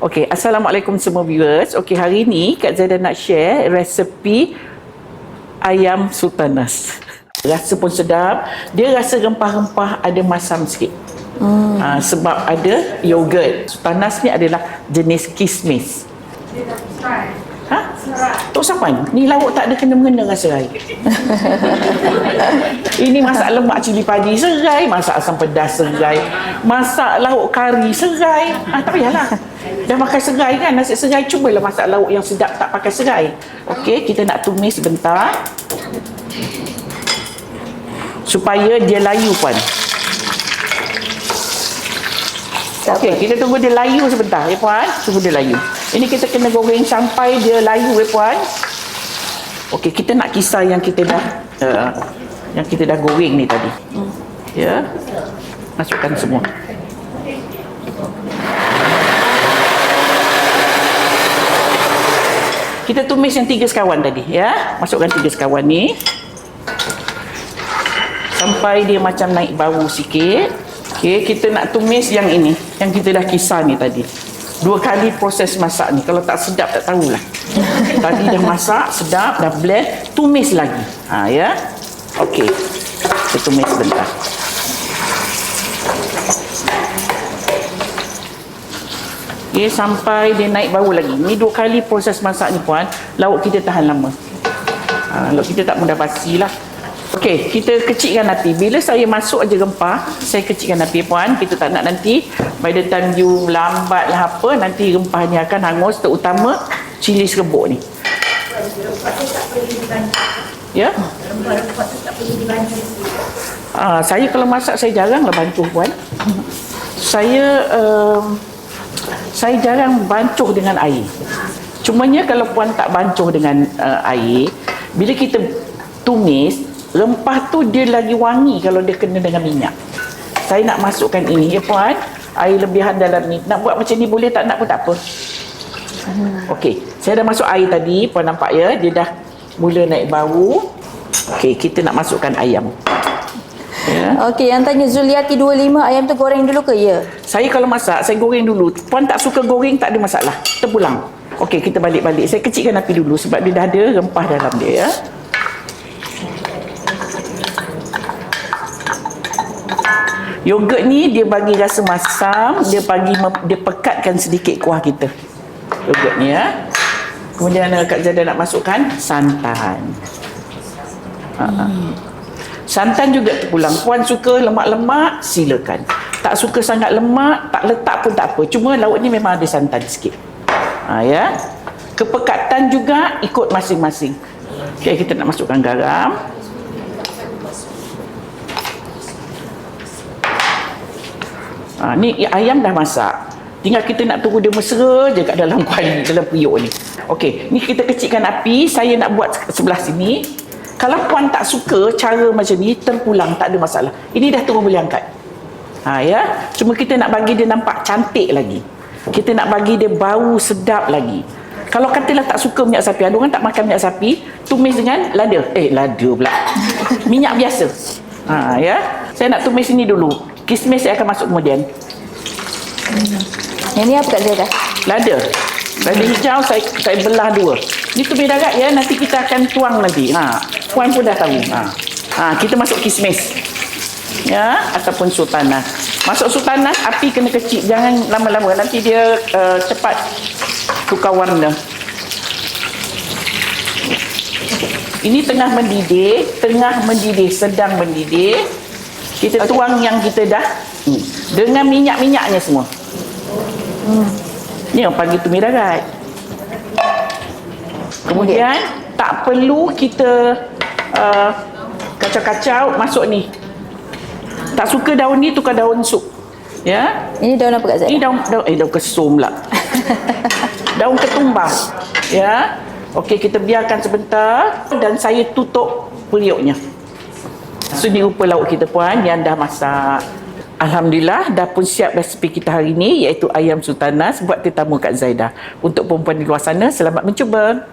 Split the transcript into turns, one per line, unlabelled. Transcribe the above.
Okey, Assalamualaikum semua viewers. Okey, hari ni Kak Zaidah nak share resepi ayam sultanas. Rasa pun sedap. Dia rasa rempah-rempah ada masam sikit. Sebab ada yogurt. Sultanas ni adalah jenis kismis. Tok Sapan, ni lauk tak ada kena-mengena rasa air. Ini masak lemak cili padi serai, masak asam pedas serai, masak lauk kari serai. Tak payahlah. Dah pakai serai kan, nasi serai, cubalah masak lauk yang sedap tak pakai serai. Okey, kita nak tumis sebentar. Supaya dia layu puan. Okey, kita tunggu dia layu sebentar ya puan. Tunggu dia layu. Ini kita kena goreng sampai dia layu ya puan. Okey, kita nak kisar yang kita dah goreng ni tadi. Ya. Masukkan semua. Kita tumis yang 3 sekawan tadi ya. Masukkan 3 sekawan ni. Sampai dia macam naik bau sikit. Okey, kita nak tumis yang ini, yang kita dah kisar ni tadi. 2 kali proses masak ni. Kalau tak sedap tak tahulah. Tadi dah masak, sedap, dah blend, tumis lagi. Ya. Okey. Kita tumis sebentar. Okey, sampai dia naik bau lagi. Ni 2 kali proses masak ni puan. Lauk kita tahan lama. Lauk kita tak mudah basi lah. Okey, kita kecilkan api. Bila saya masuk aja rempah, saya kecilkan api puan. Kita tak nak nanti by the time you lambat lah apa, nanti rempahnya akan hangus, terutama cili serbuk ni. Ya? Saya kalau masak saya jaranglah bancuh puan. Saya jarang bancuh dengan air. Cumanya kalau puan tak bancuh dengan air, bila kita tumis, rempah tu dia lagi wangi kalau dia kena dengan minyak. Saya nak masukkan ini ya puan, air lebihan dalam ni. Nak buat macam ni boleh, tak nak pun tak apa. Okey, saya dah masuk air tadi, puan nampak ya, dia dah mula naik bau. Okey, kita nak masukkan ayam. Ya.
Okey, yang tanya Zuliati 25, ayam tu goreng dulu ke ya?
Saya kalau masak, saya goreng dulu. Puan tak suka goreng, tak ada masalah. Terpulang. Okey, kita balik-balik. Saya kecilkan api dulu sebab dia dah ada rempah dalam dia ya. Yogurt ni dia bagi rasa masam, dia pekatkan sedikit kuah kita. Yogurt ni ya. Kemudian Kak Zaidah nak masukkan santan. Santan juga terpulang. Puan suka lemak-lemak, silakan. Tak suka sangat lemak, tak letak pun tak apa. Cuma lauk ni memang ada santan sikit. Ya. Kepekatan juga ikut masing-masing. Okey, kita nak masukkan garam. Ni ayam dah masak. Tinggal kita nak tunggu dia mesra je kat dalam kuali, dalam periuk ni. Okey, ni kita kecilkan api. Saya nak buat sebelah sini. Kalau puan tak suka cara macam ni, terpulang, tak ada masalah. Ini dah terus boleh angkat. Ya. Cuma kita nak bagi dia nampak cantik lagi. Kita nak bagi dia bau sedap lagi. Kalau katalah tak suka minyak sapi, ada orang tak makan minyak sapi, tumis dengan lada. Lada pula. Minyak biasa. Ya. Saya nak tumis ini dulu. Kismis saya akan masuk kemudian.
Yang ni apa Kak Zaidah?
Lada. Lada hijau saya belah 2. Ni tumis darat ya, nanti kita akan tuang nanti. Puan pun dah tahu. Kita masuk kismis. Ya, ataupun sultanas. Masuk sultanas, api kena kecil, jangan lama-lama, nanti dia cepat tukar warna. Ini tengah mendidih, sedang mendidih. Kita tuang yang kita dah dengan minyak-minyaknya semua. Ni yang panggil tumis darat. Kemudian tak perlu kita kacau-kacau, masuk ni. Tak suka daun ni, tukar daun sup. Ya.
Ini daun apa Kak Zaidah?
Ini daun kesum pula. Daun ketumbar. Ya. Okey, kita biarkan sebentar dan saya tutup periuknya. Ini rupa lauk kita puan yang dah masak. Alhamdulillah dah pun siap resepi kita hari ini, iaitu ayam sultanas buat tetamu Kak Zaidah. Untuk perempuan di luar sana, selamat mencuba.